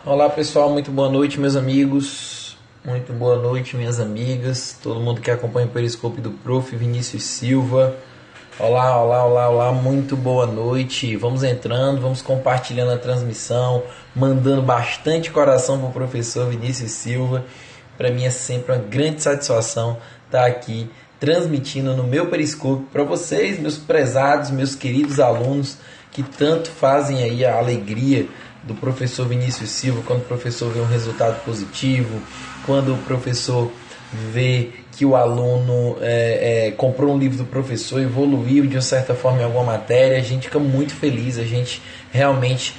Olá pessoal, muito boa noite meus amigos, muito boa noite minhas amigas, todo mundo que acompanha o Periscope do Prof. Vinícius Silva. Olá, olá, olá, olá, muito boa noite. Vamos entrando, vamos compartilhando a transmissão, mandando bastante coração para o professor Vinícius Silva. Para mim é sempre uma grande satisfação estar aqui transmitindo no meu Periscope para vocês, meus prezados, meus queridos alunos que tanto fazem aí a alegria do professor Vinícius Silva, quando o professor vê um resultado positivo, quando o professor vê que o aluno comprou um livro do professor, evoluiu de uma certa forma em alguma matéria, a gente fica muito feliz, a gente realmente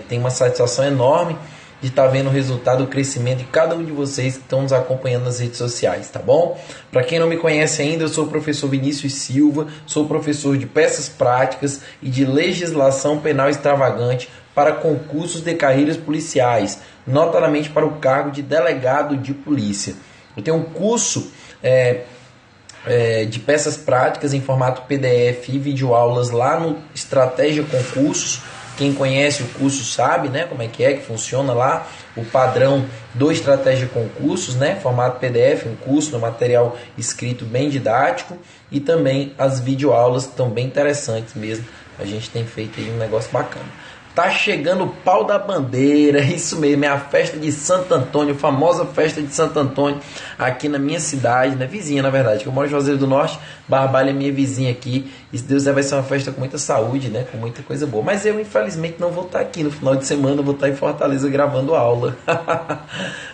tem uma satisfação enorme de estar vendo o resultado, o crescimento de cada um de vocês que estão nos acompanhando nas redes sociais, tá bom? Para quem não me conhece ainda, eu sou o professor Vinícius Silva, sou professor de peças práticas e de legislação penal extravagante para concursos de carreiras policiais, notadamente para o cargo de delegado de polícia. Eu tenho um curso de peças práticas em formato PDF e videoaulas lá no Estratégia Concursos. Quem conhece o curso sabe, né, como é que funciona lá, o padrão do Estratégia Concursos, né, formato PDF, um curso no material escrito bem didático, e também as videoaulas que estão bem interessantes mesmo. A gente tem feito aí um negócio bacana. Tá chegando o pau da bandeira, isso mesmo, é a festa de Santo Antônio, a famosa festa de Santo Antônio, aqui na minha cidade, né, vizinha na verdade, que eu moro em Juazeiro do Norte, Barbalha é minha vizinha aqui, e se Deus quiser vai ser uma festa com muita saúde, né, com muita coisa boa. Mas eu, infelizmente, não vou estar aqui no final de semana, vou estar em Fortaleza gravando aula.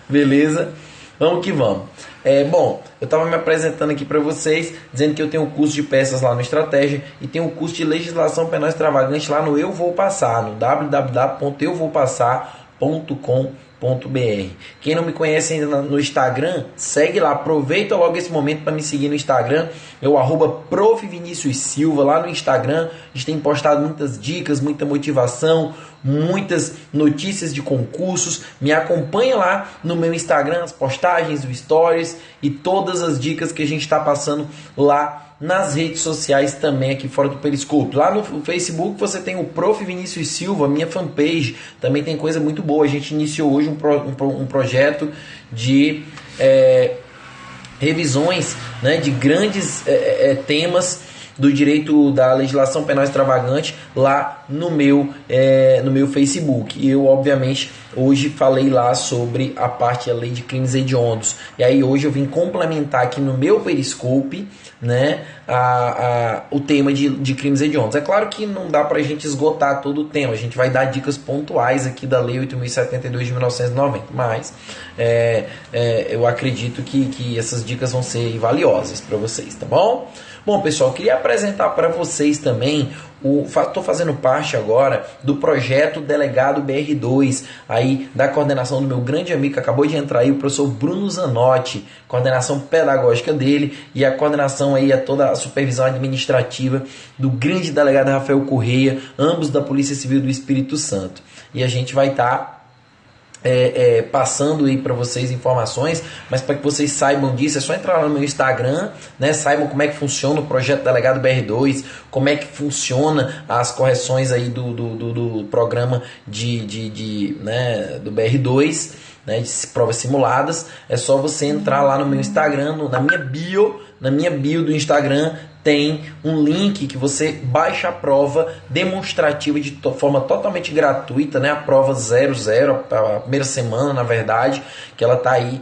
Beleza? Vamos que vamos. Bom, eu estava me apresentando aqui para vocês, dizendo que eu tenho um curso de peças lá no Estratégia e tenho um curso de legislação penal extravagante lá no Eu Vou Passar, no www.euvoupassar.com.br. Quem não me conhece ainda no Instagram, segue lá, aproveita logo esse momento para me seguir no Instagram, é o @Prof. Vinícius Silva lá no Instagram. A gente tem postado muitas dicas, muita motivação, muitas notícias de concursos. Me acompanha lá no meu Instagram, as postagens, os stories e todas as dicas que a gente está passando lá nas redes sociais também aqui fora do Periscope. Lá no Facebook você tem o Prof. Vinícius Silva, minha fanpage, também tem coisa muito boa. A gente iniciou hoje um projeto de revisões, né, de grandes temas do direito da legislação penal extravagante lá no meu Facebook. E eu, obviamente, hoje falei lá sobre a parte da lei de crimes hediondos. E aí hoje eu vim complementar aqui no meu Periscope, né, o tema de crimes hediondos. É claro que não dá para a gente esgotar todo o tema, a gente vai dar dicas pontuais aqui da lei 8.072 de 1990, mas eu acredito que essas dicas vão ser valiosas para vocês, tá bom? Bom, pessoal, queria apresentar para vocês também, estou fazendo parte agora do projeto Delegado BR2, aí da coordenação do meu grande amigo que acabou de entrar aí, o professor Bruno Zanotti, coordenação pedagógica dele e a coordenação aí, toda a supervisão administrativa do grande delegado Rafael Correia, ambos da Polícia Civil do Espírito Santo. E a gente vai estar passando aí para vocês informações, mas para que vocês saibam disso, é só entrar lá no meu Instagram, né, saibam como é que funciona o projeto Delegado BR2, como é que funciona as correções aí do programa do BR2, né, de provas simuladas. É só você entrar lá no meu Instagram, na minha bio do Instagram tem um link que você baixa a prova demonstrativa de forma totalmente gratuita, né? A prova 00, a primeira semana, na verdade, que ela está aí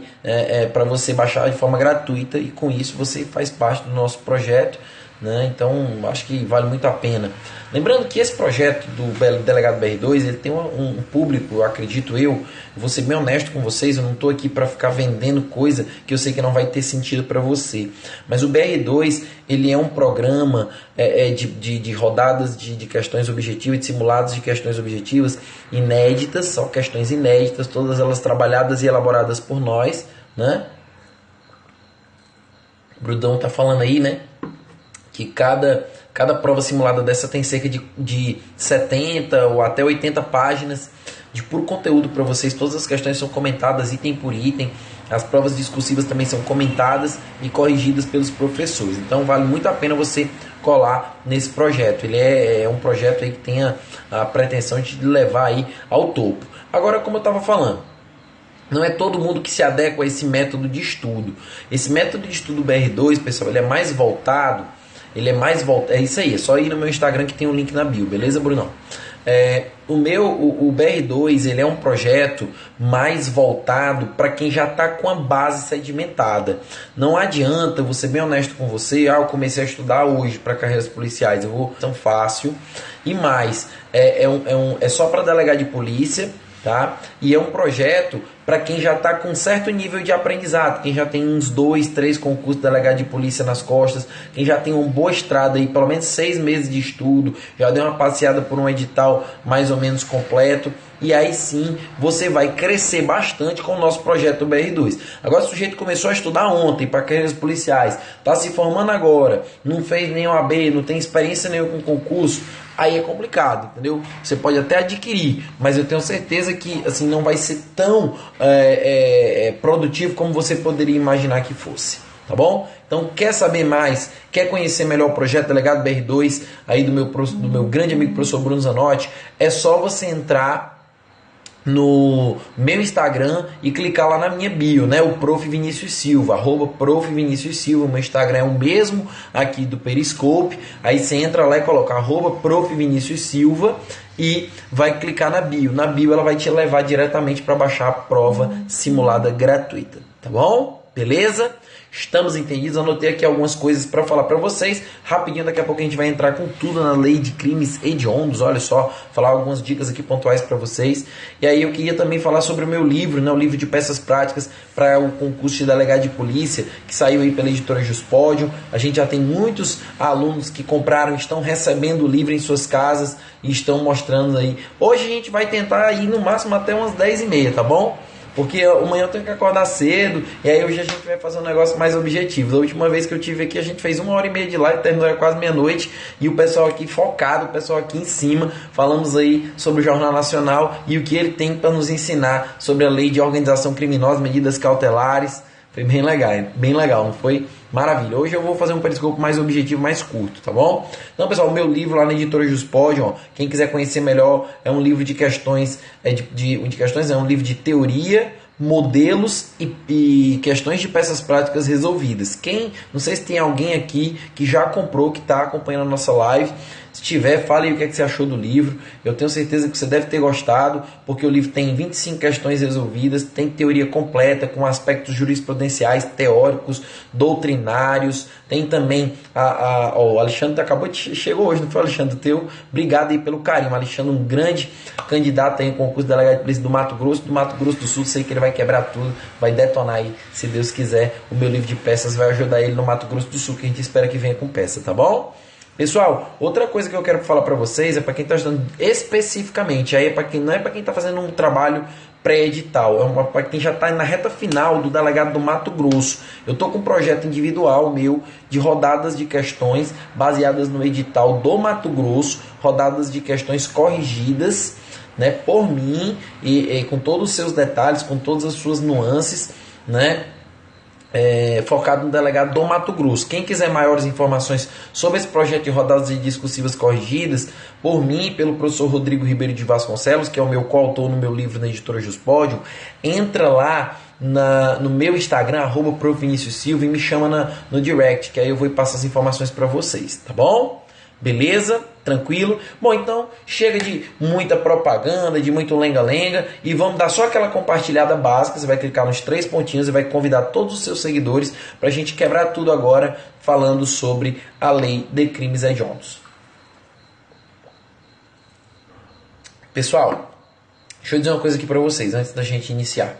para você baixar de forma gratuita, e com isso você faz parte do nosso projeto, né? Então, acho que vale muito a pena. Lembrando que esse projeto do Delegado BR2, ele tem um público, eu acredito eu, vou ser bem honesto com vocês, eu não estou aqui para ficar vendendo coisa que eu sei que não vai ter sentido para você. Mas o BR2, ele é um programa de rodadas de questões objetivas, de simulados de questões objetivas inéditas, são questões inéditas, todas elas trabalhadas e elaboradas por nós, né? O Brudão tá falando aí, né, que cada prova simulada dessa tem cerca de 70 ou até 80 páginas, de puro conteúdo para vocês. Todas as questões são comentadas item por item. As provas discursivas também são comentadas e corrigidas pelos professores. Então vale muito a pena você colar nesse projeto. Ele é um projeto aí que tem a pretensão de levar aí ao topo. Agora, como eu estava falando, não é todo mundo que se adequa a esse método de estudo. Esse método de estudo BR2, pessoal, ele é mais voltado. É isso aí, é só ir no meu Instagram que tem um link na bio, beleza, Brunão? O BR2 ele é um projeto mais voltado para quem já está com a base sedimentada. Não adianta, vou ser bem honesto com você, eu comecei a estudar hoje para carreiras policiais, eu vou tão fácil. E mais, é só para delegado de polícia, tá? E é um projeto para quem já está com um certo nível de aprendizado, quem já tem uns 2, 3 concursos de delegado de polícia nas costas, quem já tem uma boa estrada aí, pelo menos 6 meses de estudo, já deu uma passeada por um edital mais ou menos completo, e aí sim você vai crescer bastante com o nosso projeto BR2. Agora, se o sujeito começou a estudar ontem para carreiras policiais, está se formando agora, não fez nem OAB, não tem experiência nenhuma com concurso, aí é complicado, entendeu? Você pode até adquirir, mas eu tenho certeza que assim, não vai ser tão produtivo como você poderia imaginar que fosse, tá bom? Então, quer saber mais, quer conhecer melhor o projeto Delegado BR2 aí do meu grande amigo professor Bruno Zanotti, é só você entrar no meu Instagram e clicar lá na minha bio, né? O Prof. Vinícius Silva, @Prof. Vinícius Silva. O meu Instagram é o mesmo aqui do Periscope. Aí você entra lá e coloca @Prof. Vinícius Silva e vai clicar na bio. Na bio ela vai te levar diretamente para baixar a prova simulada gratuita, tá bom? Beleza? Estamos entendidos, anotei aqui algumas coisas para falar para vocês. Rapidinho, daqui a pouco a gente vai entrar com tudo na lei de crimes hediondos. Olha só, falar algumas dicas aqui pontuais para vocês. E aí eu queria também falar sobre o meu livro, né, o livro de peças práticas para o concurso de delegado de polícia, que saiu aí pela editora Juspodium. A gente já tem muitos alunos que compraram, estão recebendo o livro em suas casas e estão mostrando aí. Hoje a gente vai tentar ir no máximo até umas 10h30, tá bom? Porque amanhã eu tenho que acordar cedo, e aí hoje a gente vai fazer um negócio mais objetivo. Da última vez que eu tive aqui, a gente fez 1h30 de live, terminou quase meia-noite, e o pessoal aqui focado, o pessoal aqui em cima, falamos aí sobre o Jornal Nacional e o que ele tem para nos ensinar sobre a lei de organização criminosa, medidas cautelares. Foi bem legal, não foi? Maravilha. Hoje eu vou fazer um periscope mais objetivo, mais curto, tá bom? Então, pessoal, o meu livro lá na editora Juspodium, quem quiser conhecer melhor, é um livro de questões, é um livro de teoria, modelos e questões de peças práticas resolvidas. Não sei se tem alguém aqui que já comprou, que está acompanhando a nossa live. Se tiver, fale aí o que você achou do livro. Eu tenho certeza que você deve ter gostado, porque o livro tem 25 questões resolvidas, tem teoria completa, com aspectos jurisprudenciais, teóricos, doutrinários. Tem também o Alexandre chegou hoje, não foi, Alexandre? Obrigado aí pelo carinho. Alexandre, um grande candidato aí em concurso de delegado de polícia do Mato Grosso do Sul. Sei que ele vai quebrar tudo, vai detonar aí, se Deus quiser. O meu livro de peças vai ajudar ele no Mato Grosso do Sul, que a gente espera que venha com peça, tá bom? Pessoal, outra coisa que eu quero falar para vocês é para quem está estudando especificamente, aí não é para quem está fazendo um trabalho pré-edital, é para quem já está na reta final do delegado do Mato Grosso. Eu estou com um projeto individual meu de rodadas de questões baseadas no edital do Mato Grosso, rodadas de questões corrigidas, né, por mim e com todos os seus detalhes, com todas as suas nuances, né? Focado no delegado do Mato Grosso. Quem quiser maiores informações sobre esse projeto de rodadas discursivas corrigidas, por mim e pelo professor Rodrigo Ribeiro de Vasconcelos, que é o meu coautor no meu livro na editora Juspodium, entra lá no meu Instagram, @Prof. Vinícius Silva, e me chama no direct, que aí eu vou passar as informações para vocês, tá bom? Beleza? Tranquilo? Bom, então chega de muita propaganda, de muito lenga-lenga, e vamos dar só aquela compartilhada básica. Você vai clicar nos 3 pontinhos e vai convidar todos os seus seguidores para a gente quebrar tudo agora, falando sobre a lei de crimes hediondos. Pessoal, deixa eu dizer uma coisa aqui para vocês antes da gente iniciar.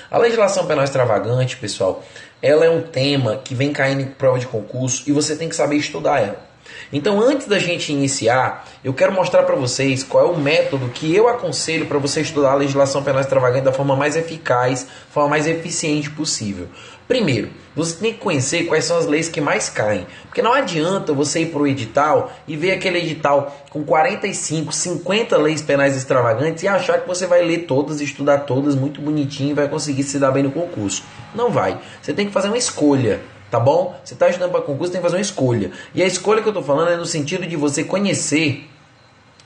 A legislação penal extravagante, pessoal, ela é um tema que vem caindo em prova de concurso e você tem que saber estudar ela. Então, antes da gente iniciar, eu quero mostrar para vocês qual é o método que eu aconselho para você estudar a legislação penal extravagante da forma mais eficaz, forma mais eficiente possível. Primeiro, você tem que conhecer quais são as leis que mais caem. Porque não adianta você ir para o edital e ver aquele edital com 45, 50 leis penais extravagantes e achar que você vai ler todas, estudar todas muito bonitinho e vai conseguir se dar bem no concurso. Não vai. Você tem que fazer uma escolha. Tá bom? Você está estudando para concurso, tem que fazer uma escolha. E a escolha que eu estou falando é no sentido de você conhecer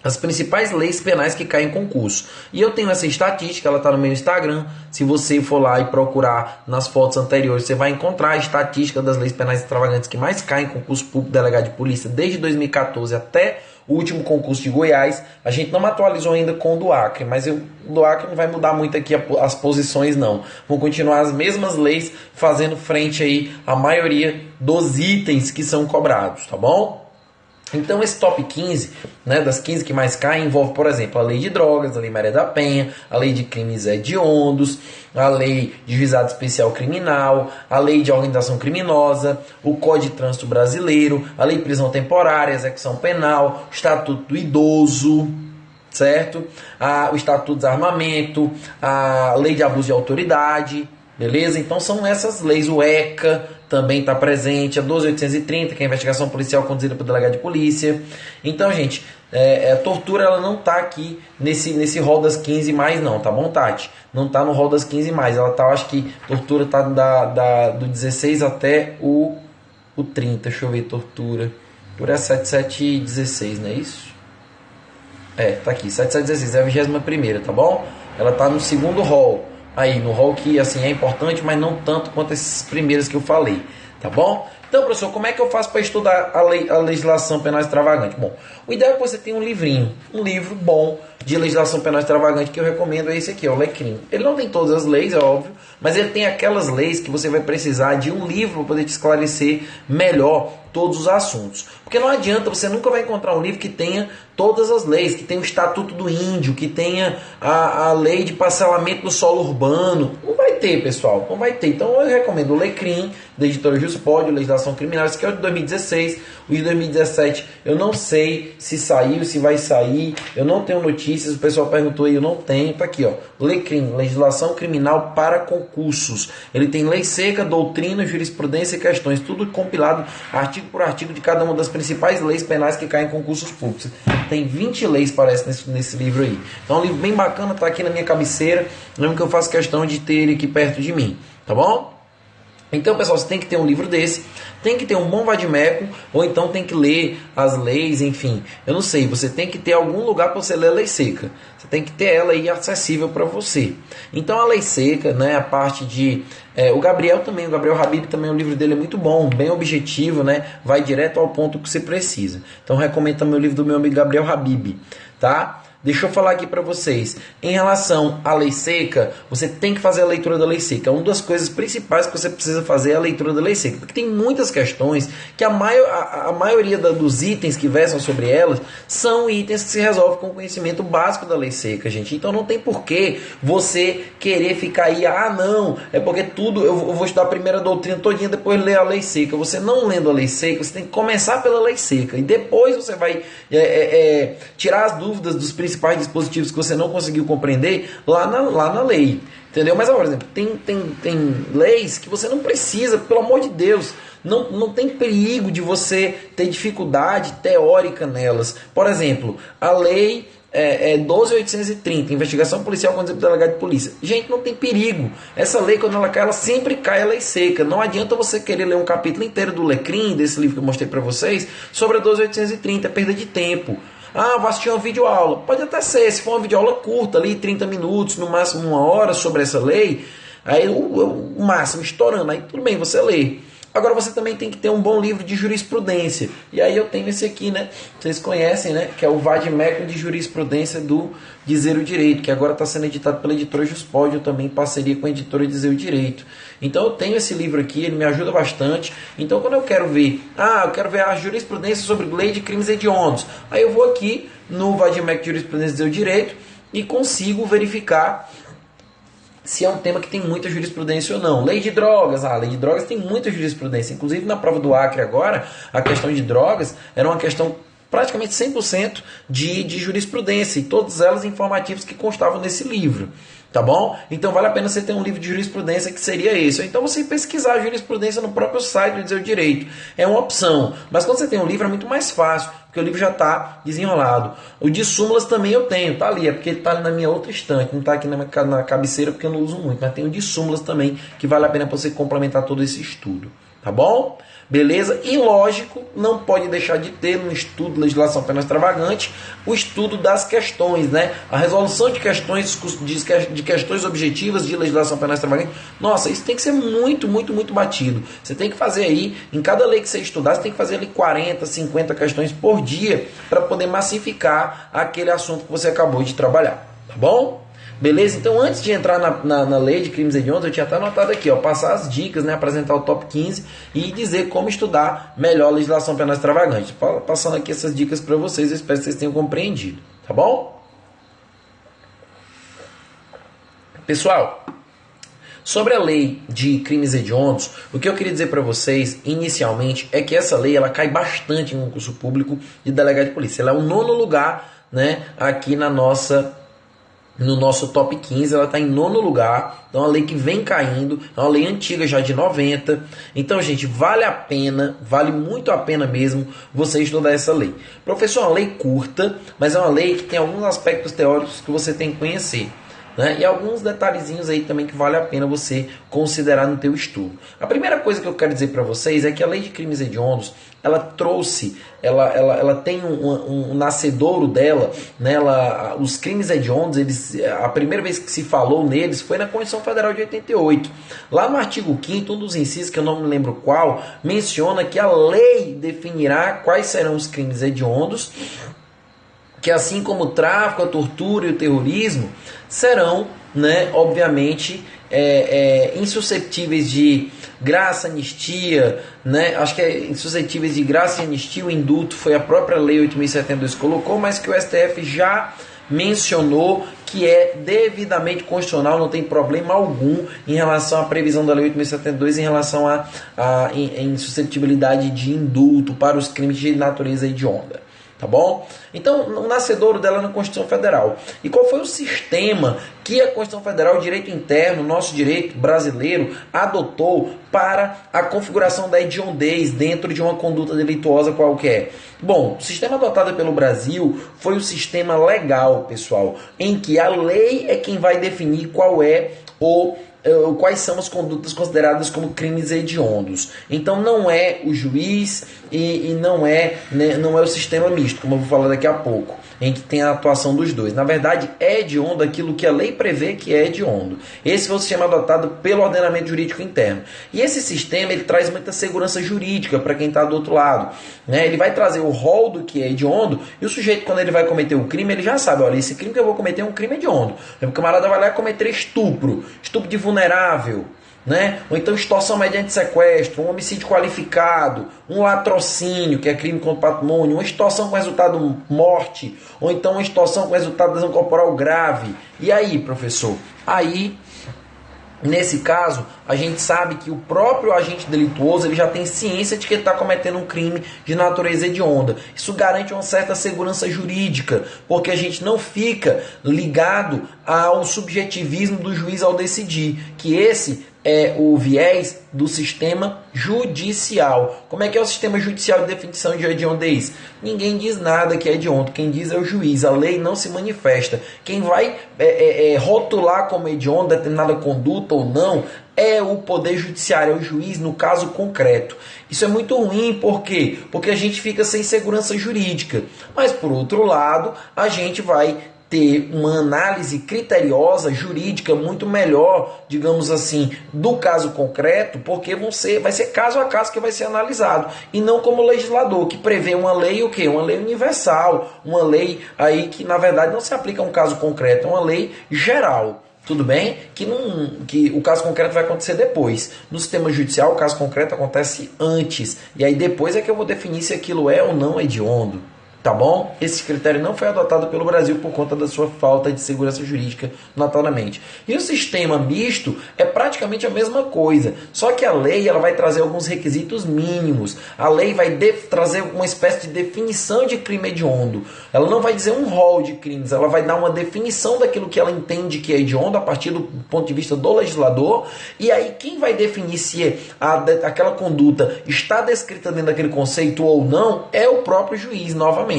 as principais leis penais que caem em concurso. E eu tenho essa estatística, ela está no meu Instagram. Se você for lá e procurar nas fotos anteriores, você vai encontrar a estatística das leis penais extravagantes que mais caem em concurso público delegado de polícia desde 2014 até o último concurso de Goiás. A gente não atualizou ainda com o do Acre, mas o do Acre não vai mudar muito aqui as posições não. Vão continuar as mesmas leis fazendo frente aí à maioria dos itens que são cobrados, tá bom? Então esse top 15, né, das 15 que mais caem, envolve, por exemplo, a lei de drogas, a lei Maria da Penha, a lei de crimes hediondos, a lei de juizado especial criminal, a lei de organização criminosa, o Código de Trânsito Brasileiro, a lei de prisão temporária, execução penal, o Estatuto do Idoso, certo? O Estatuto do Desarmamento, a lei de abuso de autoridade, beleza? Então são essas leis, o ECA também está presente, a 12.830, que é a investigação policial conduzida pelo delegado de polícia. Então, gente, a tortura ela não está aqui nesse rol das 15 mais não, tá bom, Tati? Não está no rol das 15 mais, ela tá, acho que tortura está do 16 até o 30, deixa eu ver, tortura. Tortura é 7716, não é isso? Tá aqui, 7716, é a 21ª, tá bom? Ela tá no segundo rol. Aí, no rol que assim é importante, mas não tanto quanto esses primeiros que eu falei, tá bom? Então, professor, como é que eu faço para estudar a legislação penal extravagante? Bom, o ideal é que você tenha um livrinho, um livro bom de legislação penal extravagante que eu recomendo é esse aqui, o Lecrim. Ele não tem todas as leis, é óbvio, mas ele tem aquelas leis que você vai precisar de um livro para poder te esclarecer melhor todos os assuntos. Porque não adianta, você nunca vai encontrar um livro que tenha todas as leis, que tenha o Estatuto do Índio, que tenha a lei de parcelamento do solo urbano. Não vai ter, pessoal, não vai ter. Então eu recomendo o Lecrim, da editora Juspod, Legislação Criminal, esse aqui é o de 2016, o de 2017 eu não sei se saiu, se vai sair, eu não tenho notícias, o pessoal perguntou aí, eu não tenho, tá aqui, ó, Lecrim, Legislação Criminal para Concursos. Ele tem lei seca, doutrina, jurisprudência e questões, tudo compilado artigo por artigo de cada uma das principais leis penais que caem em concursos públicos. Tem 20 leis, parece, nesse livro aí. Então é um livro bem bacana, tá aqui na minha cabeceira, lembra que eu faço questão de ter ele aqui perto de mim, tá bom? Então, pessoal, você tem que ter um livro desse, tem que ter um bom vadimeco, ou então tem que ler as leis, enfim. Eu não sei, você tem que ter algum lugar para você ler a lei seca. Você tem que ter ela aí acessível para você. Então, a lei seca, né, a parte de... o Gabriel Habib também, o livro dele é muito bom, bem objetivo, né, vai direto ao ponto que você precisa. Então, recomendo também o livro do meu amigo Gabriel Habib, tá? Deixa eu falar aqui para vocês, em relação à lei seca, você tem que fazer a leitura da lei seca. Uma das coisas principais que você precisa fazer é a leitura da lei seca, porque tem muitas questões que a maioria dos itens que versam sobre elas são itens que se resolvem com o conhecimento básico da lei seca, gente. Então não tem porquê você querer ficar aí, não, é porque tudo, eu vou estudar a primeira doutrina todinha, depois ler a lei seca. Você não lendo a lei seca, você tem que começar pela lei seca, e depois você vai tirar as dúvidas dos principais dispositivos que você não conseguiu compreender lá na lei, entendeu? Mas, por exemplo, tem leis que você não precisa, pelo amor de Deus, não tem perigo de você ter dificuldade teórica nelas. Por exemplo, a lei 12.830, investigação policial conduzida pelo delegado de polícia. Gente, não tem perigo. Essa lei, quando ela cai, ela sempre cai a lei seca. Não adianta você querer ler um capítulo inteiro do Lecrim, desse livro que eu mostrei para vocês, sobre a 12.830, é perda de tempo. Vou assistir uma videoaula. Pode até ser, se for uma videoaula curta, ali 30 minutos, no máximo 1 hora sobre essa lei, aí o máximo estourando, aí tudo bem, você lê. Agora você também tem que ter um bom livro de jurisprudência. E aí eu tenho esse aqui, né? Vocês conhecem, né? Que é o Vadimeco de Jurisprudência do Dizer o Direito, que agora está sendo editado pela editora Juspod, também em parceria com a editora Dizer o Direito. Então eu tenho esse livro aqui, ele me ajuda bastante. Então quando eu quero ver, eu quero ver a jurisprudência sobre lei de crimes hediondos, aí eu vou aqui no Vadimeco de Jurisprudência do Dizer o Direito e consigo verificar se é um tema que tem muita jurisprudência ou não. Lei de drogas, a lei de drogas tem muita jurisprudência. Inclusive na prova do Acre agora, a questão de drogas era uma questão praticamente 100% de jurisprudência, e todas elas informativas que constavam nesse livro. Tá bom? Então vale a pena você ter um livro de jurisprudência que seria esse. Ou então você pesquisar a jurisprudência no próprio site do Dizer o Direito. É uma opção. Mas quando você tem um livro é muito mais fácil, porque o livro já está desenrolado. O de súmulas também eu tenho, tá ali. É porque ele está ali na minha outra estante. Não está aqui na cabeceira porque eu não uso muito. Mas tem o de súmulas também, que vale a pena para você complementar todo esse estudo. Tá bom? Beleza? E lógico, não pode deixar de ter no estudo de legislação penal extravagante o estudo das questões, né? A resolução de questões objetivas de legislação penal extravagante. Nossa, isso tem que ser muito, muito, muito batido. Você tem que fazer aí, em cada lei que você estudar, você tem que fazer ali 40, 50 questões por dia para poder massificar aquele assunto que você acabou de trabalhar. Tá bom? Beleza? Então, antes de entrar na lei de crimes hediondos, eu tinha até anotado aqui, ó, passar as dicas, né, apresentar o top 15 e dizer como estudar melhor a legislação penal extravagante. Passando aqui essas dicas para vocês, eu espero que vocês tenham compreendido. Tá bom? Pessoal, sobre a lei de crimes hediondos, o que eu queria dizer para vocês, inicialmente, é que essa lei ela cai bastante em um concurso público de delegado de polícia. Ela é o 9º lugar, né, aqui no nosso top 15, ela está em 9º lugar. Então é uma lei que vem caindo, é uma lei antiga já de 90. Então, gente, vale a pena, vale muito a pena mesmo você estudar essa lei. Professor, é uma lei curta, mas é uma lei que tem alguns aspectos teóricos que você tem que conhecer, né? E alguns detalhezinhos aí também que vale a pena você considerar no teu estudo. A primeira coisa que eu quero dizer para vocês é que a lei de crimes hediondos, ela trouxe, ela tem um nascedouro dela, né? Os crimes hediondos, a primeira vez que se falou neles foi na Constituição Federal de 88. Lá no artigo 5º, um dos incisos, que eu não me lembro qual, menciona que a lei definirá quais serão os crimes hediondos, que assim como o tráfico, a tortura e o terrorismo serão, né, obviamente, insuscetíveis de graça, anistia, né? Acho que é insuscetíveis de graça e anistia. O indulto foi a própria lei 8.072 que colocou, mas que o STF já mencionou que é devidamente constitucional, não tem problema algum em relação à previsão da lei 8.072 em relação à insuscetibilidade de indulto para os crimes de natureza hedionda. Tá bom? Então, o nascedouro dela é na Constituição Federal. E qual foi o sistema que a Constituição Federal, o direito interno, nosso direito brasileiro, adotou para a configuração da hediondez dentro de uma conduta delituosa qualquer? Bom, o sistema adotado pelo Brasil foi o sistema legal, pessoal, em que a lei é quem vai definir quais são as condutas consideradas como crimes hediondos. Então não é o juiz e não é o sistema misto, como eu vou falar daqui a pouco, em que tem a atuação dos dois. Na verdade, é hediondo aquilo que a lei prevê que é hediondo. Esse foi o sistema adotado pelo ordenamento jurídico interno. E esse sistema ele traz muita segurança jurídica para quem está do outro lado, né? Ele vai trazer o rol do que é hediondo, e o sujeito, quando ele vai cometer o crime, ele já sabe, olha, esse crime que eu vou cometer é um crime hediondo. O camarada vai lá e cometer estupro de vulnerável, né? Ou então extorsão mediante sequestro, um homicídio qualificado, um latrocínio, que é crime contra o patrimônio, uma extorsão com resultado morte, ou então uma extorsão com resultado lesão corporal grave. E aí, professor? Aí, nesse caso, a gente sabe que o próprio agente delituoso ele já tem ciência de que ele está cometendo um crime de natureza hedionda. Isso garante uma certa segurança jurídica, porque a gente não fica ligado ao subjetivismo do juiz ao decidir, que esse é o viés do sistema judicial. Como é que é o sistema judicial de definição de hediondez? Ninguém diz nada que é hediondo, quem diz é o juiz, a lei não se manifesta. Quem vai rotular como hediondo determinada conduta ou não é o poder judiciário, é o juiz no caso concreto. Isso é muito ruim, por quê? Porque a gente fica sem segurança jurídica. Mas por outro lado, a gente vai ter uma análise criteriosa, jurídica, muito melhor, digamos assim, do caso concreto, porque vai ser caso a caso que vai ser analisado, e não como legislador, que prevê uma lei, o quê? Uma lei universal, uma lei aí que, na verdade, não se aplica a um caso concreto, é uma lei geral. Tudo bem? Que o caso concreto vai acontecer depois. No sistema judicial, o caso concreto acontece antes, e aí depois é que eu vou definir se aquilo é ou não hediondo. Tá bom? Esse critério não foi adotado pelo Brasil por conta da sua falta de segurança jurídica, notadamente. E o sistema misto é praticamente a mesma coisa, só que a lei ela vai trazer alguns requisitos mínimos. A lei vai trazer uma espécie de definição de crime hediondo. Ela não vai dizer um rol de crimes, ela vai dar uma definição daquilo que ela entende que é hediondo a partir do ponto de vista do legislador. E aí quem vai definir se aquela conduta está descrita dentro daquele conceito ou não é o próprio juiz, novamente.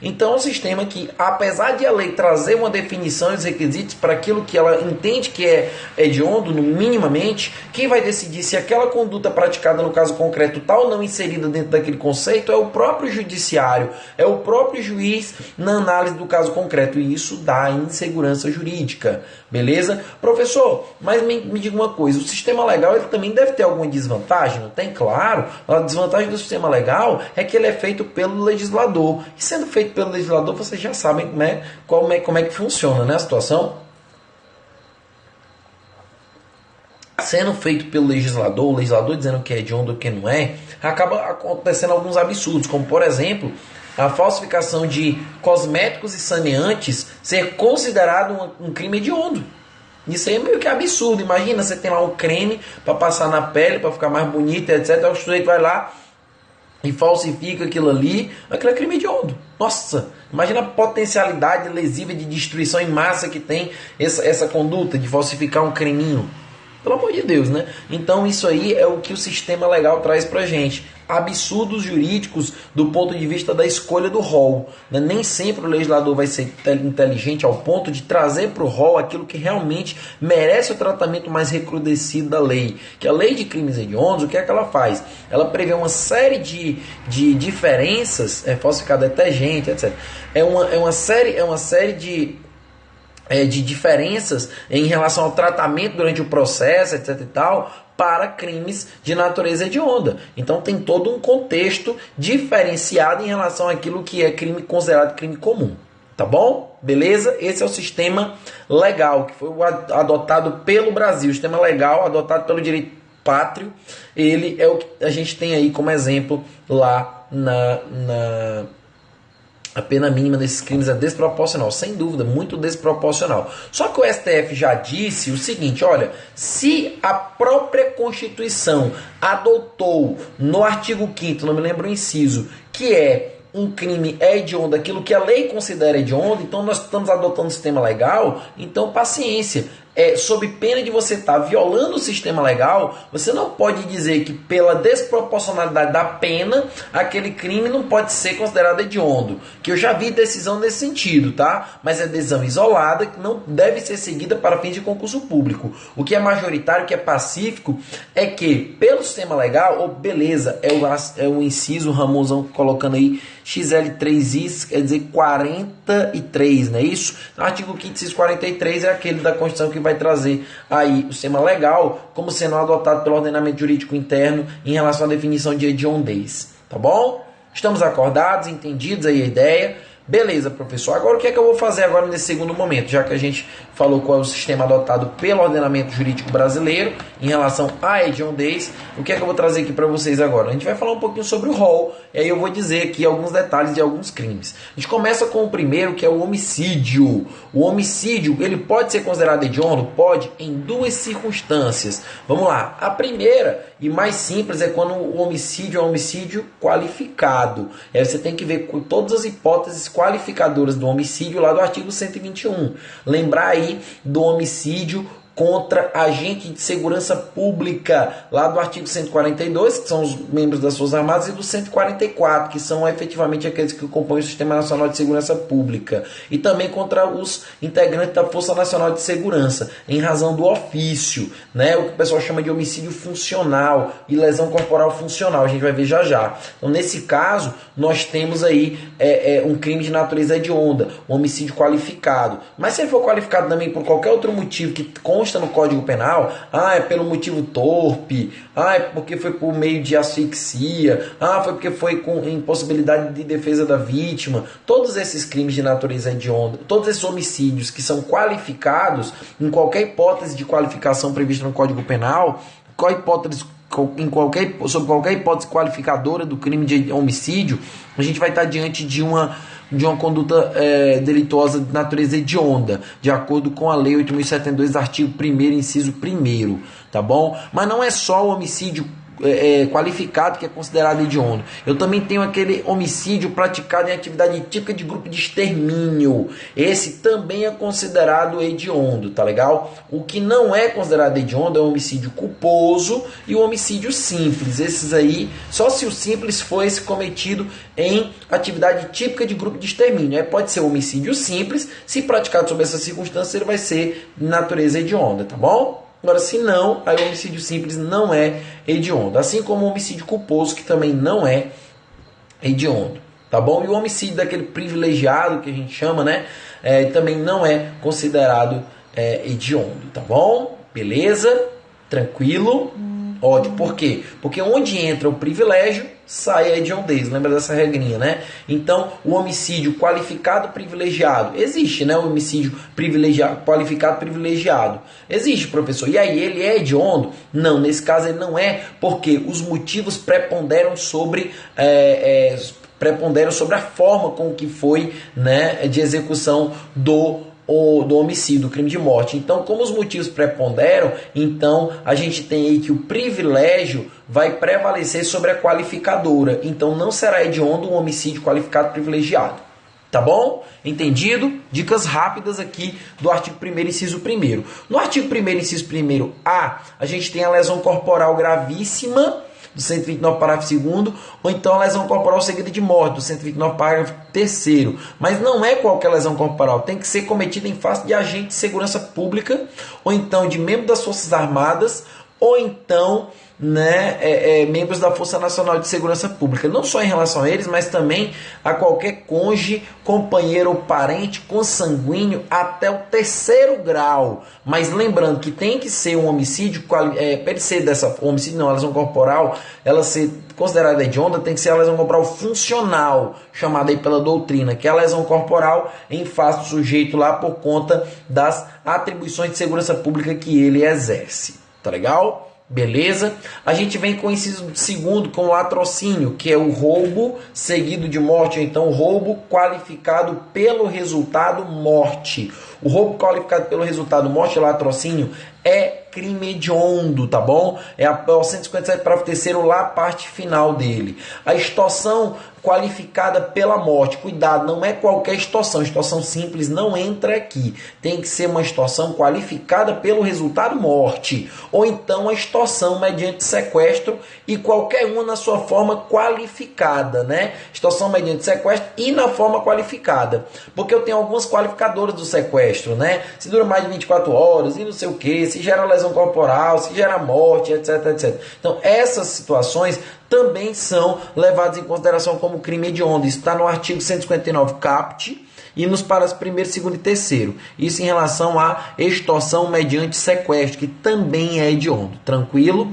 Então é um sistema que, apesar de a lei trazer uma definição e os requisitos para aquilo que ela entende que é hediondo, no minimamente, quem vai decidir se aquela conduta praticada no caso concreto está ou não inserida dentro daquele conceito é o próprio judiciário, é o próprio juiz na análise do caso concreto, e isso dá insegurança jurídica. Beleza? Professor, mas me diga uma coisa, o sistema legal ele também deve ter alguma desvantagem? Não tem? Claro, a desvantagem do sistema legal é que ele é feito pelo legislador. E sendo feito pelo legislador, vocês já sabem como é que funciona, né, a situação. Sendo feito pelo legislador, o legislador dizendo que é hediondo ou que não é, acaba acontecendo alguns absurdos, como por exemplo, a falsificação de cosméticos e saneantes ser considerado um crime hediondo. Isso aí é meio que absurdo. Imagina, você tem lá um creme para passar na pele, para ficar mais bonito, etc. O sujeito vai lá e falsifica aquilo ali, aquilo é crime hediondo. Nossa, imagina a potencialidade lesiva de destruição em massa que tem essa conduta de falsificar um creminho. Pelo amor de Deus, né? Então isso aí é o que o sistema legal traz pra gente. Absurdos jurídicos do ponto de vista da escolha do rol. Nem sempre o legislador vai ser inteligente ao ponto de trazer para o rol aquilo que realmente merece o tratamento mais recrudescido da lei. Que a lei de crimes hediondos, o que é que ela faz? Ela prevê uma série de diferenças, falsificar detergente, etc. É uma série de diferenças em relação ao tratamento durante o processo, etc e tal, para crimes de natureza hedionda. Então tem todo um contexto diferenciado em relação àquilo que é crime considerado crime comum. Tá bom? Beleza? Esse é o sistema legal que foi adotado pelo Brasil. O sistema legal adotado pelo direito pátrio. Ele é o que a gente tem aí como exemplo lá a pena mínima desses crimes é desproporcional, sem dúvida, muito desproporcional. Só que o STF já disse o seguinte, olha, se a própria Constituição adotou no artigo 5º, não me lembro o inciso, que é um crime hediondo, aquilo que a lei considera hediondo, então nós estamos adotando um sistema legal, então paciência. Sob pena de você estar violando o sistema legal, você não pode dizer que pela desproporcionalidade da pena, aquele crime não pode ser considerado hediondo. Que eu já vi decisão nesse sentido, tá? Mas é decisão isolada, que não deve ser seguida para fins de concurso público. O que é majoritário, o que é pacífico, é que pelo sistema legal, beleza, é o inciso, o Ramonzão colocando aí, XL3I, quer dizer 43, não é isso? O artigo 5º, inciso 43 é aquele da Constituição que vai trazer aí o sistema legal como sendo adotado pelo ordenamento jurídico interno em relação à definição de hediondez. Tá bom? Estamos acordados, entendidos aí a ideia? Beleza, professor. Agora o que é que eu vou fazer agora nesse segundo momento? Já que a gente falou qual é o sistema adotado pelo ordenamento jurídico brasileiro em relação à hediondez, o que é que eu vou trazer aqui para vocês agora? A gente vai falar um pouquinho sobre o rol, e aí eu vou dizer aqui alguns detalhes de alguns crimes. A gente começa com o primeiro, que é o homicídio. O homicídio, ele pode ser considerado hediondo? Pode, em duas circunstâncias. Vamos lá. A primeira e mais simples é quando o homicídio é um homicídio qualificado. Aí você tem que ver com todas as hipóteses qualificadoras do homicídio lá do artigo 121. Lembrar aí do homicídio contra agente de segurança pública, lá do artigo 142, que são os membros das Forças Armadas, e do 144, que são efetivamente aqueles que compõem o Sistema Nacional de Segurança Pública, e também contra os integrantes da Força Nacional de Segurança, em razão do ofício, né? O que o pessoal chama de homicídio funcional e lesão corporal funcional, a gente vai ver já já. Então, nesse caso, nós temos aí um crime de natureza hedionda, um homicídio qualificado. Mas se ele for qualificado também por qualquer outro motivo que consta no Código Penal, é pelo motivo torpe, é porque foi por meio de asfixia, foi porque foi com impossibilidade de defesa da vítima, todos esses crimes de natureza hedionda, todos esses homicídios que são qualificados em qualquer hipótese de qualificação prevista no Código Penal, qual sob qualquer hipótese qualificadora do crime de homicídio, a gente vai estar diante de uma conduta delituosa de natureza hedionda, de acordo com a Lei 8.072, artigo 1º, inciso 1º, tá bom? Mas não é só o homicídio qualificado que é considerado hediondo. Eu também tenho aquele homicídio praticado em atividade típica de grupo de extermínio. Esse também é considerado hediondo, tá legal? O que não é considerado hediondo é o homicídio culposo e o homicídio simples. Esses aí, só se o simples for esse cometido em atividade típica de grupo de extermínio. Aí pode ser o homicídio simples, se praticado sob essa circunstância, ele vai ser de natureza hedionda, tá bom? Agora, se não, aí o homicídio simples não é hediondo. Assim como o homicídio culposo, que também não é hediondo. Tá bom? E o homicídio daquele privilegiado, que a gente chama, né? Também não é considerado hediondo. Tá bom? Beleza? Tranquilo? Ótimo. Por quê? Porque onde entra o privilégio, sai a hediondez. Lembra dessa regrinha, né? Então, o homicídio qualificado privilegiado. Existe, né? O homicídio privilegiado, qualificado privilegiado. Existe, professor. E aí, ele é hediondo? Não, nesse caso ele não é, porque os motivos preponderam sobre a forma com que foi, né, de execução do homicídio, do crime de morte. Então, como os motivos preponderam, então a gente tem aí que o privilégio vai prevalecer sobre a qualificadora. Então, não será hediondo um homicídio qualificado privilegiado. Tá bom? Entendido? Dicas rápidas aqui do artigo 1º, inciso 1º. No artigo 1º, inciso 1º-A, a gente tem a lesão corporal gravíssima, do 129, parágrafo 2º, ou então a lesão corporal seguida de morte, do 129, parágrafo 3º. Mas não é qualquer lesão corporal, tem que ser cometida em face de agente de segurança pública, ou então de membro das Forças Armadas, ou então, né, membros da Força Nacional de Segurança Pública. Não só em relação a eles, mas também a qualquer cônjuge, companheiro ou parente consanguíneo até o 3º grau. Mas lembrando que tem que ser um homicídio, para ele ser homicídio não, a lesão corporal, ela ser considerada hedionda, tem que ser a lesão corporal funcional, chamada aí pela doutrina, que é a lesão corporal em face do sujeito lá por conta das atribuições de segurança pública que ele exerce. Tá legal? Beleza? A gente vem com o inciso 2º, com o latrocínio, que é o roubo seguido de morte, ou então roubo qualificado pelo resultado morte. O roubo qualificado pelo resultado morte, latrocínio, é crime hediondo, tá bom? É o 157, parágrafo 3º, lá a parte final dele. A extorsão qualificada pela morte. Cuidado, não é qualquer extorsão. Extorsão simples não entra aqui. Tem que ser uma extorsão qualificada pelo resultado morte. Ou então a extorsão mediante sequestro e qualquer uma na sua forma qualificada, né? Extorsão mediante sequestro e na forma qualificada. Porque eu tenho algumas qualificadoras do sequestro, né? Se dura mais de 24 horas e não sei o que, se gera lesão corporal, se gera morte, etc, etc. Então, essas situações também são levadas em consideração como crime hediondo. Isso está no artigo 159 caput e nos parágrafos 1º, 2º e 3º. Isso em relação à extorsão mediante sequestro, que também é hediondo. Tranquilo?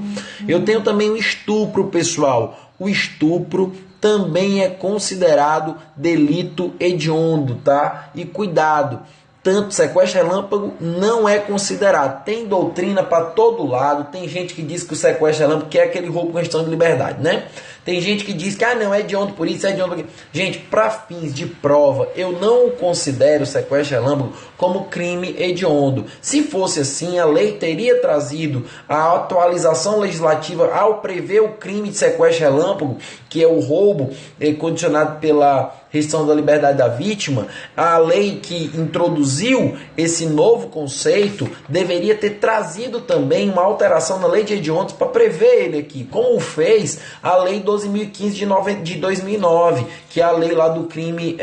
Eu tenho também o estupro, pessoal. O estupro também é considerado delito hediondo, tá? E cuidado, tanto sequestro relâmpago não é considerado. Tem doutrina para todo lado. Tem gente que diz que o sequestro relâmpago que é aquele roubo com questão de liberdade, né? Tem gente que diz que não, é hediondo por isso, é hediondo por isso. Gente, para fins de prova, eu não considero o sequestro relâmpago como crime hediondo. Se fosse assim, a lei teria trazido a atualização legislativa ao prever o crime de sequestro relâmpago, que é o roubo condicionado pela restrição da liberdade da vítima. A lei que introduziu esse novo conceito deveria ter trazido também uma alteração na lei de hediondos para prever ele aqui, como fez a lei 12.015 de 2009, que é a lei lá do crime,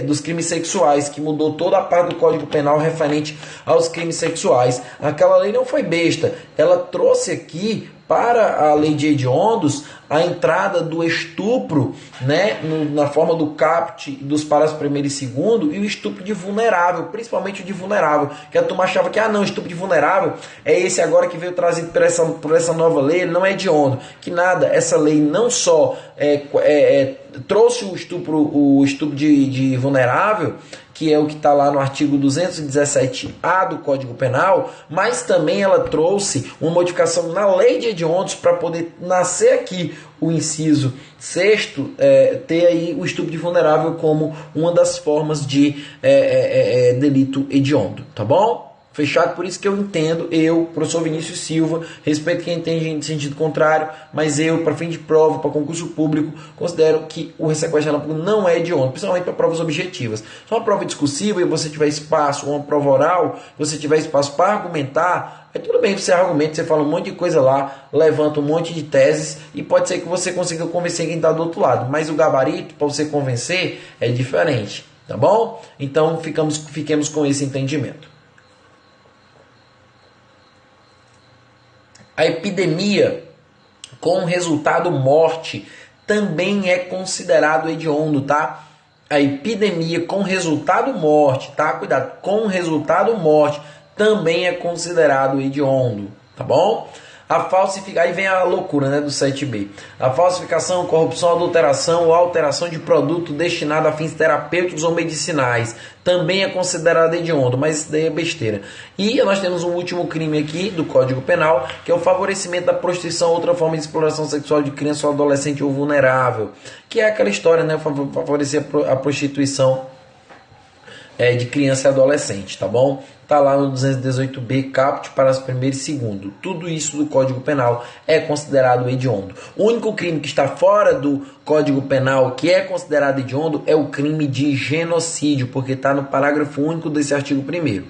dos crimes sexuais, que mudou toda a parte do Código Penal referente aos crimes sexuais. Aquela lei não foi besta, ela trouxe aqui para a lei de hediondos a entrada do estupro, né, na forma do caput dos parágrafos 1º e 2º, e o estupro de vulnerável, principalmente o de vulnerável, que a turma achava que não, o estupro de vulnerável é esse agora que veio trazido por essa nova lei, ele não é hediondo. Que nada, essa lei não só trouxe o estupro de vulnerável, que é o que está lá no artigo 217-A do Código Penal, mas também ela trouxe uma modificação na lei de hediondos para poder nascer aqui o inciso 6º, ter aí o estupro de vulnerável como uma das formas de delito hediondo, tá bom? Fechado? Por isso que eu entendo, professor Vinícius Silva, respeito quem entende em sentido contrário, mas eu, para fim de prova, para concurso público, considero que o sequestro relâmpago não é hediondo, principalmente para provas objetivas. Se uma prova discursiva e você tiver espaço, ou uma prova oral, você tiver espaço para argumentar, aí tudo bem, você argumenta, você fala um monte de coisa lá, levanta um monte de teses e pode ser que você consiga convencer quem está do outro lado, mas o gabarito para você convencer é diferente, tá bom? Então fiquemos com esse entendimento. A epidemia com resultado morte também é considerado hediondo, tá? A epidemia com resultado morte, tá? Cuidado, com resultado morte também é considerado hediondo, tá bom? A falsificação, aí vem a loucura, né, do 7b. A falsificação, corrupção, adulteração ou alteração de produto destinado a fins terapêuticos ou medicinais também é considerado hediondo, mas isso daí é besteira. E nós temos um último crime aqui do Código Penal, que é o favorecimento da prostituição, outra forma de exploração sexual de criança ou adolescente ou vulnerável, que é aquela história, né, favorecer a prostituição de criança e adolescente, tá bom? Tá lá no 218b, caput para as primeiro e segundo. Tudo isso do Código Penal é considerado hediondo. O único crime que está fora do Código Penal que é considerado hediondo é o crime de genocídio, porque está no parágrafo único desse artigo 1º.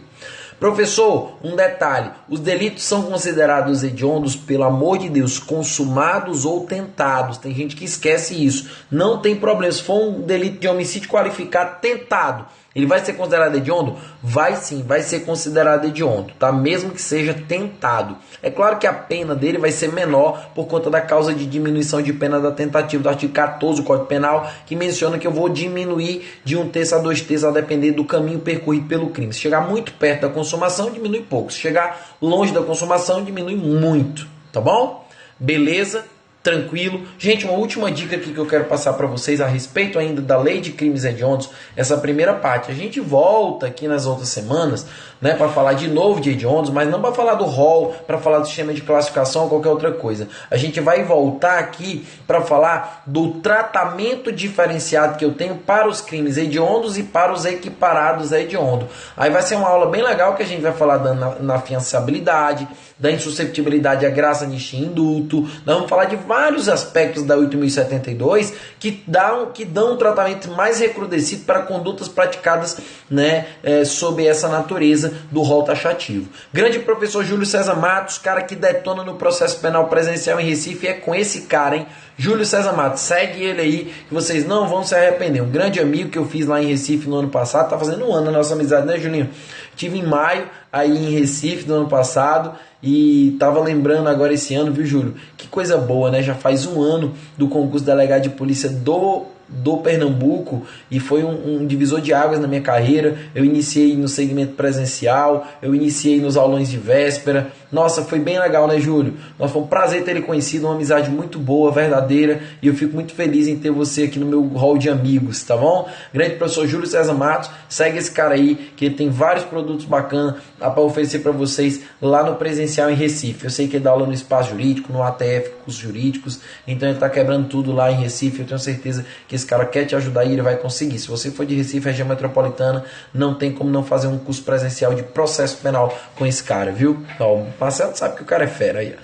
Professor, um detalhe, os delitos são considerados hediondos, pelo amor de Deus, consumados ou tentados. Tem gente que esquece isso. Não tem problema, se for um delito de homicídio qualificado tentado, ele vai ser considerado hediondo? Vai sim, vai ser considerado hediondo, tá? Mesmo que seja tentado. É claro que a pena dele vai ser menor por conta da causa de diminuição de pena da tentativa do artigo 14 do Código Penal, que menciona que eu vou diminuir de 1/3 a 2/3 a depender do caminho percorrido pelo crime. Se chegar muito perto da consumação, diminui pouco. Se chegar longe da consumação, diminui muito, tá bom? Beleza? Tranquilo. Gente, uma última dica aqui que eu quero passar para vocês a respeito ainda da lei de crimes hediondos, essa primeira parte. A gente volta aqui nas outras semanas, né, para falar de novo de hediondos, mas não para falar do rol, para falar do sistema de classificação ou qualquer outra coisa. A gente vai voltar aqui para falar do tratamento diferenciado que eu tenho para os crimes hediondos e para os equiparados a hediondo. Aí vai ser uma aula bem legal que a gente vai falar na afiançabilidade, da insusceptibilidade à graça, anistia e indulto. Nós vamos falar de vários aspectos da 8.072 que dão um tratamento mais recrudescido para condutas praticadas, né, sob essa natureza do rol taxativo. Grande professor Júlio César Matos, cara que detona no processo penal presencial em Recife, é com esse cara, hein? Júlio César Matos, segue ele aí que vocês não vão se arrepender. Um grande amigo que eu fiz lá em Recife no ano passado, tá fazendo um ano a nossa amizade, né, Julinho? Tive em maio aí em Recife do ano passado e tava lembrando agora esse ano, viu, Júlio? Que coisa boa, né? Já faz um ano do concurso delegado de polícia do Pernambuco e foi um divisor de águas na minha carreira. Eu iniciei no segmento presencial, eu iniciei nos aulões de véspera. Nossa, foi bem legal, né, Júlio? Nossa, foi um prazer ter ele conhecido, uma amizade muito boa, verdadeira, e eu fico muito feliz em ter você aqui no meu hall de amigos, tá bom? Grande professor Júlio César Matos, segue esse cara aí, que ele tem vários produtos bacanas para oferecer para vocês lá no presencial em Recife. Eu sei que ele dá aula no Espaço Jurídico, no ATF, cursos jurídicos, então ele tá quebrando tudo lá em Recife. Eu tenho certeza que esse cara quer te ajudar e ele vai conseguir. Se você for de Recife, região metropolitana, não tem como não fazer um curso presencial de processo penal com esse cara, viu? Ó, o Marcelo sabe que o cara é fera aí.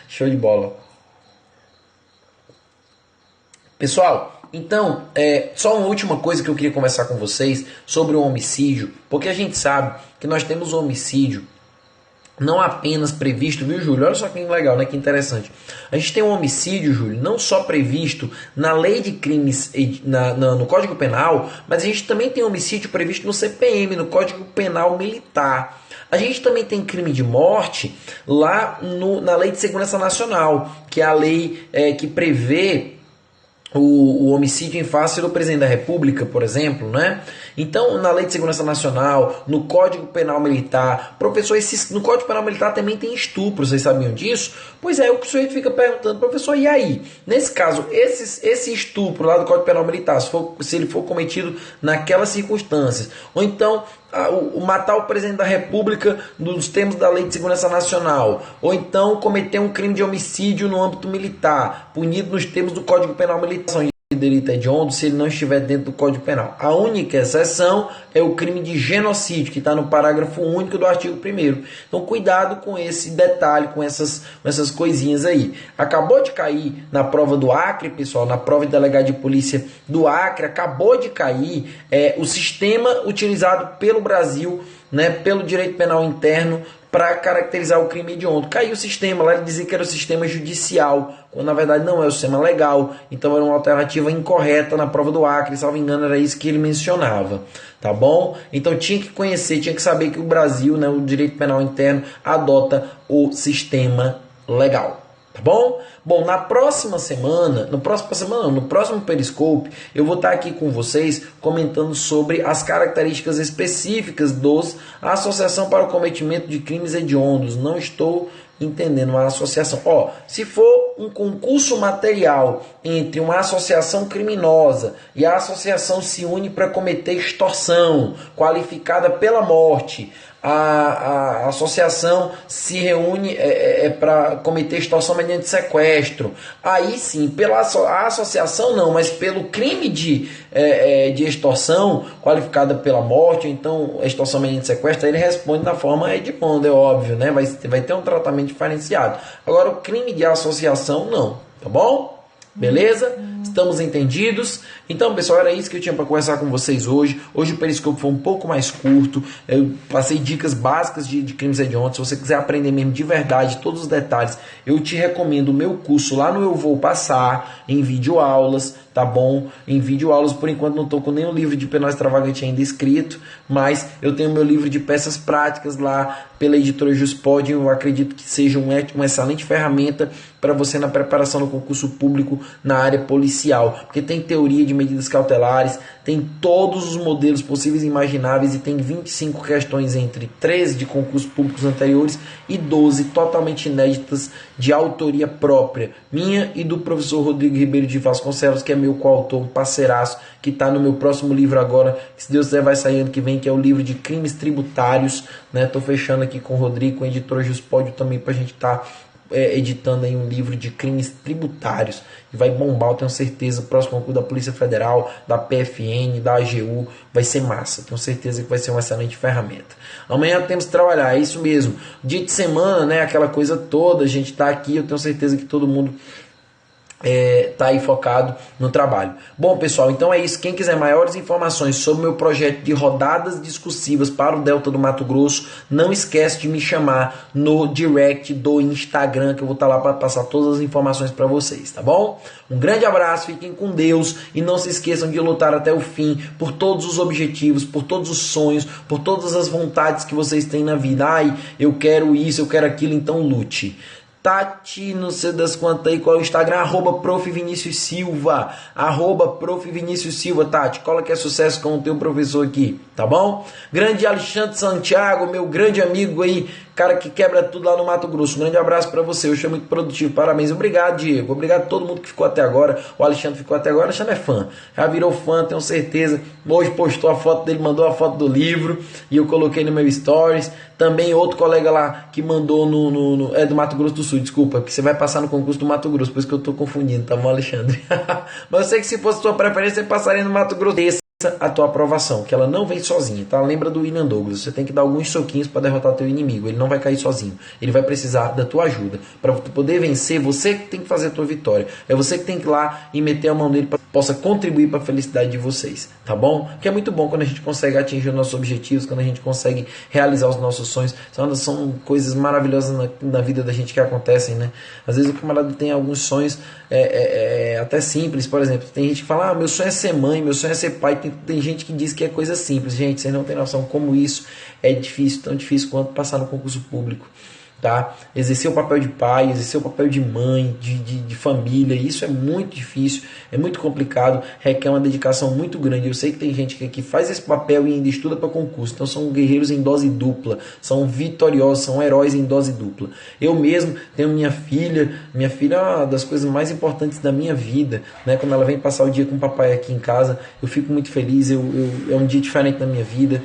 Show de bola. Pessoal, então, só uma última coisa que eu queria conversar com vocês sobre o homicídio, porque a gente sabe que nós temos o homicídio não apenas previsto, viu, Júlio? Olha só que legal, né? Que interessante. A gente tem um homicídio, Júlio, não só previsto na lei de crimes, no Código Penal, mas a gente também tem homicídio previsto no CPM, no Código Penal Militar. A gente também tem crime de morte lá na Lei de Segurança Nacional, que é a lei que prevê o homicídio em face do presidente da República, por exemplo, né? Então, na Lei de Segurança Nacional, no Código Penal Militar, professor, no Código Penal Militar também tem estupro, vocês sabiam disso? Pois é, o sujeito fica perguntando, professor, e aí? Nesse caso, esse estupro lá do Código Penal Militar, se ele for cometido naquelas circunstâncias, ou então o matar o presidente da República nos termos da Lei de Segurança Nacional, ou então cometer um crime de homicídio no âmbito militar, punido nos termos do Código Penal Militar, delito hediondo se ele não estiver dentro do Código Penal. A única exceção é o crime de genocídio, que está no parágrafo único do artigo 1º. Então, cuidado com esse detalhe, com essas coisinhas aí. Acabou de cair na prova do Acre, pessoal, na prova de delegado de polícia do Acre, acabou de cair o sistema utilizado pelo Brasil, né, pelo direito penal interno, para caracterizar o crime hediondo. Caiu o sistema, lá ele dizia que era o sistema judicial, quando na verdade não é o sistema legal, então era uma alternativa incorreta na prova do Acre, salvo engano era isso que ele mencionava, tá bom? Então tinha que conhecer, tinha que saber que o Brasil, né, o direito penal interno, adota o sistema legal. Tá bom? Bom, no próximo Periscope, eu vou estar aqui com vocês comentando sobre as características específicas dos Associação para o Cometimento de Crimes Hediondos. Não estou entendendo uma associação. Se for um concurso material entre uma associação criminosa e a associação se une para cometer extorsão, qualificada pela morte, a associação se reúne para cometer extorsão mediante sequestro. Aí sim, a associação não, mas pelo crime de extorsão qualificada pela morte, ou então extorsão mediante sequestro, ele responde na forma hedionda, é óbvio, né? Vai ter um tratamento diferenciado. Agora, o crime de associação, não. Tá bom? Beleza? Estamos entendidos? Então, pessoal, era isso que eu tinha para conversar com vocês hoje. Hoje o Periscope foi um pouco mais curto. Eu passei dicas básicas de crimes hediondos. Se você quiser aprender mesmo de verdade todos os detalhes, eu te recomendo o meu curso lá no Eu Vou Passar, em videoaulas, tá bom? Em videoaulas, por enquanto não estou com nenhum livro de penal extravagante ainda escrito, mas eu tenho meu livro de peças práticas lá pela editora Juspod. Eu acredito que seja uma excelente ferramenta para você na preparação do concurso público na área policial, porque tem teoria de medidas cautelares, tem todos os modelos possíveis e imagináveis e tem 25 questões entre 13 de concursos públicos anteriores e 12 totalmente inéditas de autoria própria, minha e do professor Rodrigo Ribeiro de Vasconcelos, que é meu coautor, um parceiraço, que está no meu próximo livro agora, que se Deus quiser vai sair ano que vem, que é o livro de crimes tributários, né? Estou fechando aqui com o Rodrigo, com a editora Juspódio também, para a gente estar editando aí um livro de crimes tributários, que vai bombar, eu tenho certeza. O próximo concurso da Polícia Federal, da PFN, da AGU, vai ser massa, tenho certeza que vai ser uma excelente ferramenta. Amanhã temos que trabalhar, é isso mesmo, dia de semana, né, aquela coisa toda, a gente está aqui, eu tenho certeza que todo mundo tá aí focado no trabalho. Bom, pessoal, então é isso. Quem quiser maiores informações sobre o meu projeto de rodadas discursivas para o Delta do Mato Grosso, não esquece de me chamar no direct do Instagram, que eu vou estar lá para passar todas as informações para vocês, tá bom? Um grande abraço, fiquem com Deus e não se esqueçam de lutar até o fim por todos os objetivos, por todos os sonhos, por todas as vontades que vocês têm na vida. Ai, eu quero isso, eu quero aquilo, então lute. Tati, não sei das quantas aí, qual é o Instagram, @Prof. Vinícius Silva, @Prof. Vinícius Silva, Tati, cola que é sucesso com o teu professor aqui, tá bom? Grande Alexandre Santiago, meu grande amigo aí, cara que quebra tudo lá no Mato Grosso, um grande abraço pra você, hoje foi muito produtivo, parabéns, obrigado Diego, obrigado a todo mundo que ficou até agora, o Alexandre ficou até agora, o Alexandre é fã, já virou fã, tenho certeza, hoje postou a foto dele, mandou a foto do livro, e eu coloquei no meu stories, também outro colega lá que mandou do Mato Grosso do Sul, desculpa, porque você vai passar no concurso do Mato Grosso, por isso que eu tô confundindo, tá bom, Alexandre? Mas eu sei que se fosse sua preferência, você passaria no Mato Grosso. A tua aprovação, que ela não vem sozinha, tá? Lembra do William Douglas, você tem que dar alguns soquinhos para derrotar teu inimigo, ele não vai cair sozinho, ele vai precisar da tua ajuda, para tu poder vencer, você que tem que fazer a tua vitória, é você que tem que ir lá e meter a mão nele para que possa contribuir para a felicidade de vocês, tá bom? Que é muito bom quando a gente consegue atingir os nossos objetivos, quando a gente consegue realizar os nossos sonhos, são coisas maravilhosas na vida da gente que acontecem, né? Às vezes o camarada tem alguns sonhos até simples, por exemplo, tem gente que fala, meu sonho é ser mãe, meu sonho é ser pai, tem gente que diz que é coisa simples. Gente, vocês não têm noção como isso é difícil, tão difícil quanto passar no concurso público. tá? Exercer o papel de pai, exercer o papel de mãe, de família, isso é muito difícil, é muito complicado, requer uma dedicação muito grande. Eu sei que tem gente que faz esse papel e ainda estuda para concurso, então são guerreiros em dose dupla, são vitoriosos, são heróis em dose dupla. Eu mesmo tenho minha filha é uma das coisas mais importantes da minha vida, né? Quando ela vem passar o dia com o papai aqui em casa, eu fico muito feliz, é um dia diferente na minha vida,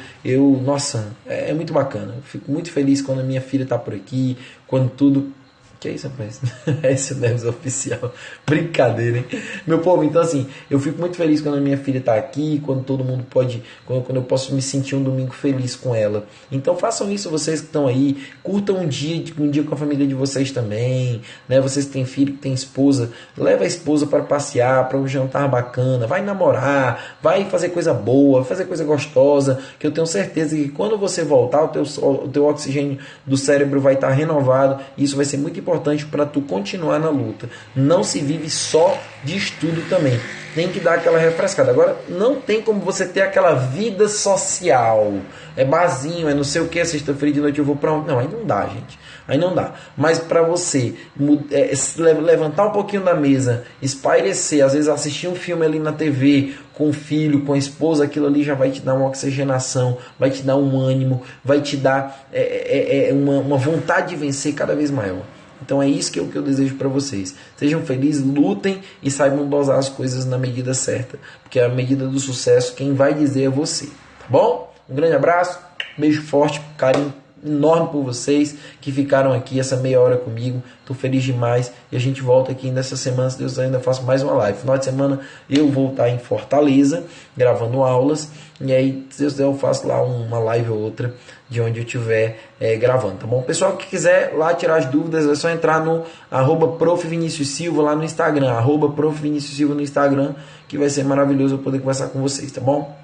nossa, é muito bacana, eu fico muito feliz quando a minha filha está por aqui, quando tudo... Que é isso, rapaz? Esse é o oficial. Brincadeira, hein? Meu povo, então assim, eu fico muito feliz quando a minha filha está aqui, quando todo mundo pode, quando eu posso me sentir um domingo feliz com ela. Então façam isso, vocês que estão aí, curtam um dia com a família de vocês também, né? Vocês que têm filho, que têm esposa, leva a esposa para passear, para um jantar bacana, vai namorar, vai fazer coisa boa, vai fazer coisa gostosa, que eu tenho certeza que quando você voltar, o teu oxigênio do cérebro vai estar renovado, e isso vai ser muito importante para tu continuar na luta. Não se vive só de estudo também. Tem que dar aquela refrescada. Agora, não tem como você ter aquela vida social. É barzinho, é não sei o que, sexta-feira de noite eu vou para onde. Não, aí não dá, gente. Aí não dá. Mas para você levantar um pouquinho da mesa, espairecer, às vezes assistir um filme ali na TV, com o filho, com a esposa, aquilo ali já vai te dar uma oxigenação, vai te dar um ânimo, vai te dar uma vontade de vencer cada vez maior. Então é isso que eu desejo para vocês. Sejam felizes, lutem e saibam dosar as coisas na medida certa. Porque a medida do sucesso, quem vai dizer é você. Tá bom? Um grande abraço, beijo forte, carinho enorme por vocês que ficaram aqui essa meia hora comigo. Estou feliz demais. E a gente volta aqui nessa semana, se Deus ainda faço mais uma live. Final de semana eu vou estar em Fortaleza, gravando aulas. E aí, se Deus quiser, eu faço lá uma live ou outra de onde eu estiver gravando, tá bom? Pessoal que quiser lá tirar as dúvidas, é só entrar no @Prof. Vinícius Silva lá no Instagram, @Prof. Vinícius Silva no Instagram, que vai ser maravilhoso eu poder conversar com vocês, tá bom?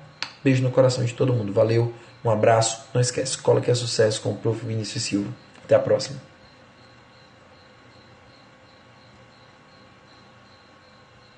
Beijo no coração de todo mundo. Valeu, um abraço. Não esquece, Escola que é Sucesso com o Prof. Vinícius Silva. Até a próxima.